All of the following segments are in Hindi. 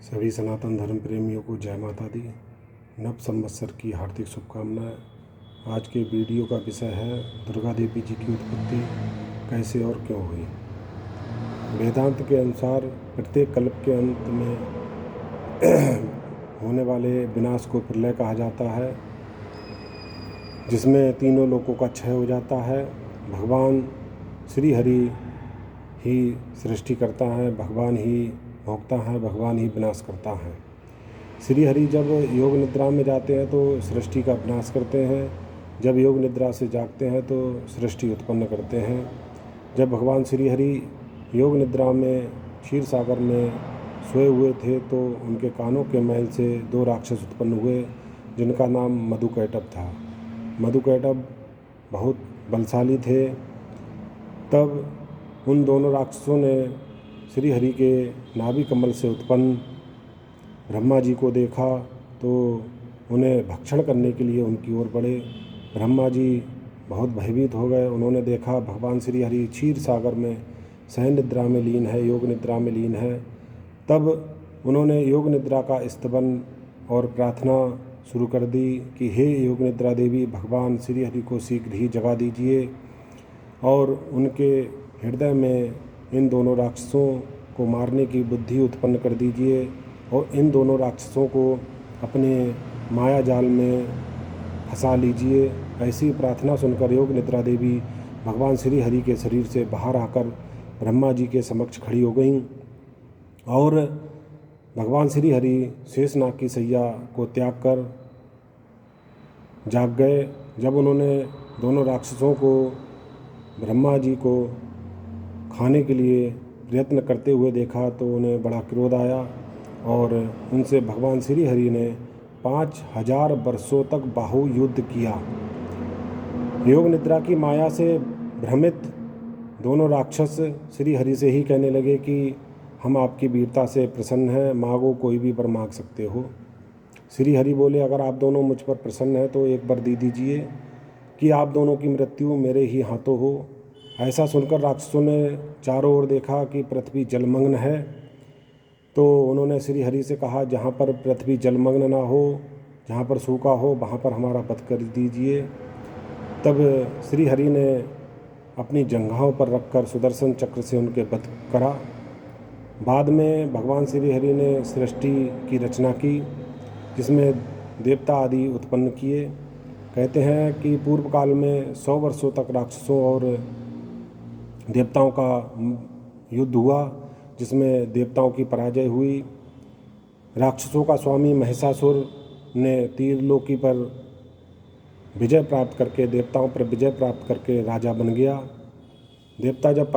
सभी सनातन धर्म प्रेमियों को जय माता दी। नव संवत्सर की हार्दिक शुभकामनाएं। आज के वीडियो का विषय है दुर्गा देवी जी की उत्पत्ति कैसे और क्यों हुई। वेदांत के अनुसार प्रत्येक कल्प के अंत में होने वाले विनाश को प्रलय कहा जाता है, जिसमें तीनों लोकों का क्षय हो जाता है। भगवान श्री हरि ही सृष्टि करता है, भगवान ही भोगता है, भगवान ही विनाश करता है। श्री हरि जब योग निद्रा में जाते हैं तो सृष्टि का विनाश करते हैं, जब योग निद्रा से जागते हैं तो सृष्टि उत्पन्न करते हैं। जब भगवान श्री हरि योग निद्रा में क्षीर सागर में सोए हुए थे तो उनके कानों के मैल से दो राक्षस उत्पन्न हुए, जिनका नाम मधुकैटभ था। मधुकैटभ बहुत बलशाली थे। तब उन दोनों राक्षसों ने श्री हरि के नाभि कमल से उत्पन्न ब्रह्मा जी को देखा तो उन्हें भक्षण करने के लिए उनकी ओर बढ़े। ब्रह्मा जी बहुत भयभीत हो गए। उन्होंने देखा भगवान श्री हरि क्षीर सागर में शयन निद्रा में लीन है, योग निद्रा में लीन है। तब उन्होंने योग निद्रा का स्तवन और प्रार्थना शुरू कर दी कि हे योग निद्रा देवी, भगवान श्री हरि को शीघ्र ही जगा दीजिए और उनके हृदय में इन दोनों राक्षसों को मारने की बुद्धि उत्पन्न कर दीजिए और इन दोनों राक्षसों को अपने माया जाल में फंसा लीजिए। ऐसी प्रार्थना सुनकर योग निद्रा देवी भगवान श्री हरि के शरीर से बाहर आकर ब्रह्मा जी के समक्ष खड़ी हो गईं और भगवान श्री हरि शेषनाग की सैया को त्याग कर जाग गए। जब उन्होंने दोनों राक्षसों को ब्रह्मा जी को खाने के लिए प्रयत्न करते हुए देखा तो उन्हें बड़ा क्रोध आया और उनसे भगवान श्री हरि ने 5000 वर्षों तक बाहु युद्ध किया। योग निद्रा की माया से भ्रमित दोनों राक्षस श्री हरि से ही कहने लगे कि हम आपकी वीरता से प्रसन्न हैं, मांगो, कोई भी वर मांग सकते हो। श्री हरि बोले, अगर आप दोनों मुझ पर प्रसन्न हैं तो एक वर दे दीजिए कि आप दोनों की मृत्यु मेरे ही हाथों हो। ऐसा सुनकर राक्षसों ने चारों ओर देखा कि पृथ्वी जलमग्न है, तो उन्होंने श्री हरि से कहा, जहाँ पर पृथ्वी जलमग्न ना हो, जहाँ पर सूखा हो, वहाँ पर हमारा वध कर दीजिए। तब श्री हरि ने अपनी जंघाओं पर रखकर सुदर्शन चक्र से उनके वध करा। बाद में भगवान श्री हरि ने सृष्टि की रचना की, जिसमें देवता आदि उत्पन्न किए। कहते हैं कि पूर्व काल में 100 वर्षों तक राक्षसों और देवताओं का युद्ध हुआ, जिसमें देवताओं की पराजय हुई। राक्षसों का स्वामी महिषासुर ने तीरलोकी पर विजय प्राप्त करके, देवताओं पर विजय प्राप्त करके राजा बन गया। देवता जब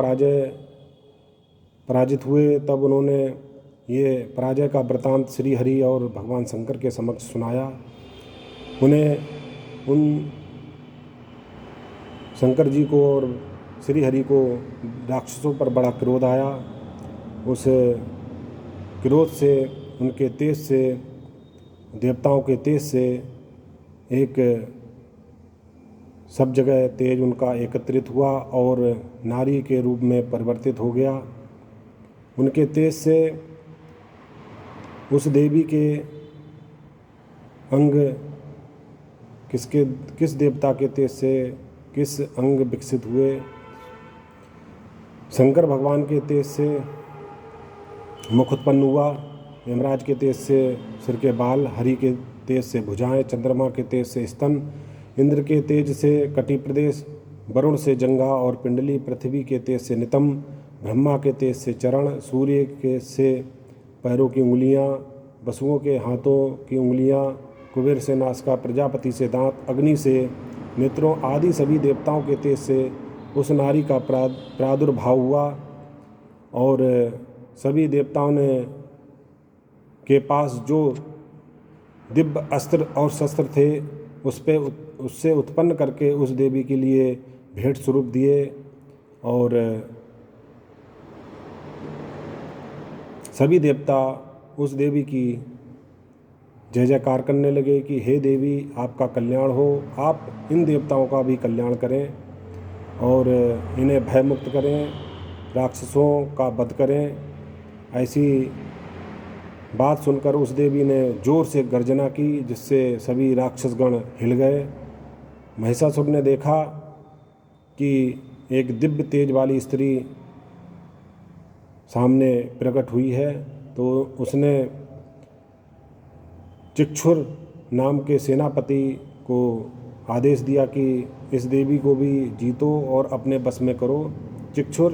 पराजित हुए तब उन्होंने ये पराजय का वृतांत श्री हरि और भगवान शंकर के समक्ष सुनाया। उन शंकर जी को और श्री हरि को राक्षसों पर बड़ा क्रोध आया। उस क्रोध से, उनके तेज से, देवताओं के तेज से एक सब जगह तेज उनका एकत्रित हुआ और नारी के रूप में परिवर्तित हो गया। उनके तेज से उस देवी के अंग किस देवता के तेज से किस अंग विकसित हुए। शंकर भगवान के तेज से मुख उत्पन्न हुआ, यमराज के तेज से सिर के बाल, हरि के तेज से भुजाएं, चंद्रमा के तेज से स्तन, इंद्र के तेज से कटी प्रदेश, वरुण से जंघा और पिंडली, पृथ्वी के तेज से नितंब, ब्रह्मा के तेज से चरण, सूर्य के से पैरों की उंगलियां, वसुओं के हाथों की उंगलियां, कुबेर से नासिका, प्रजापति से दांत, अग्नि से नेत्रों आदि सभी देवताओं के तेज से उस नारी का प्रादुर्भाव हुआ और सभी देवताओं ने के पास जो दिव्य अस्त्र और शस्त्र थे उससे उत्पन्न करके उस देवी के लिए भेंट स्वरूप दिए और सभी देवता उस देवी की जय जयकार करने लगे कि हे देवी, आपका कल्याण हो, आप इन देवताओं का भी कल्याण करें और इन्हें भयमुक्त करें, राक्षसों का वध करें। ऐसी बात सुनकर उस देवी ने जोर से गर्जना की, जिससे सभी राक्षसगण हिल गए। महिषासुर ने देखा कि एक दिव्य तेज वाली स्त्री सामने प्रकट हुई है, तो उसने चिक्षुर नाम के सेनापति को आदेश दिया कि इस देवी को भी जीतो और अपने बस में करो। चिक्षुर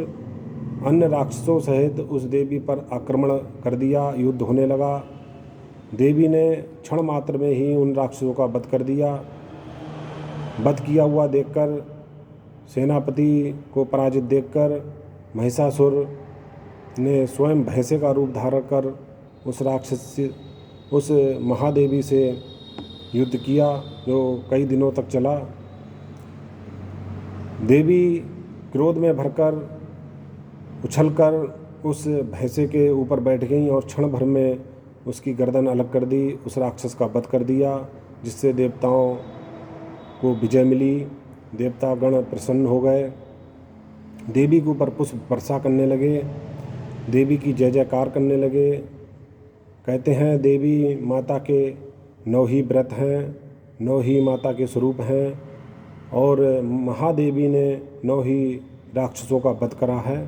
अन्य राक्षसों सहित उस देवी पर आक्रमण कर दिया। युद्ध होने लगा। देवी ने क्षण मात्र में ही उन राक्षसों का वध कर दिया। वध किया हुआ देखकर, सेनापति को पराजित देखकर महिषासुर ने स्वयं भैंसे का रूप धारण कर उस महादेवी से युद्ध किया, जो कई दिनों तक चला। देवी क्रोध में भरकर उछलकर उस भैंसे के ऊपर बैठ गईं और क्षण भर में उसकी गर्दन अलग कर दी, उस राक्षस का वध कर दिया, जिससे देवताओं को विजय मिली। देवतागण प्रसन्न हो गए, देवी के ऊपर पुष्प वर्षा करने लगे, देवी की जय जयकार करने लगे। कहते हैं देवी माता के 9 ही व्रत हैं, 9 ही माता के स्वरूप हैं, और महादेवी ने 9 ही राक्षसों का वध करा है,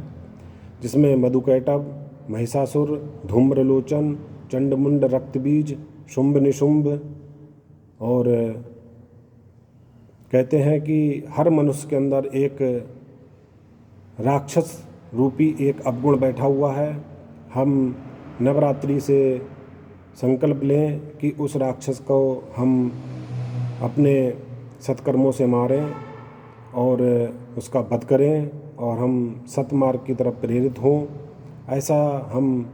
जिसमें मधुकैटभ, महिषासुर, धूम्रलोचन, चंडमुंड, रक्तबीज, शुंभ निशुंभ। और कहते हैं कि हर मनुष्य के अंदर एक राक्षस रूपी एक अवगुण बैठा हुआ है। हम नवरात्रि से संकल्प लें कि उस राक्षस को हम अपने सत्कर्मों से मारें और उसका वध करें, और हम सतमार्ग की तरफ प्रेरित हों। ऐसा हम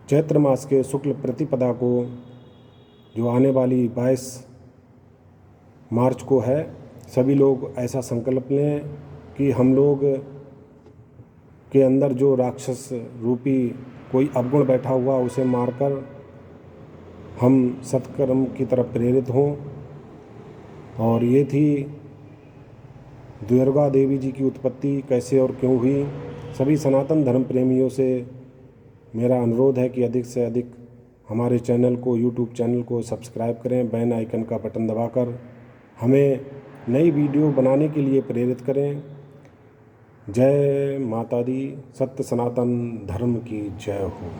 चैत्र मास के शुक्ल प्रतिपदा को, जो आने वाली 22 मार्च को है, सभी लोग ऐसा संकल्प लें कि हम लोग के अंदर जो राक्षस रूपी कोई अवगुण बैठा हुआ उसे मारकर हम सत्कर्म की तरफ प्रेरित हों। और ये थी दुर्गा देवी जी की उत्पत्ति कैसे और क्यों हुई। सभी सनातन धर्म प्रेमियों से मेरा अनुरोध है कि अधिक से अधिक हमारे चैनल को, यूट्यूब चैनल को सब्सक्राइब करें, बेल आइकन का बटन दबाकर हमें नई वीडियो बनाने के लिए प्रेरित करें। जय माता दी। सत्य सनातन धर्म की जय हो।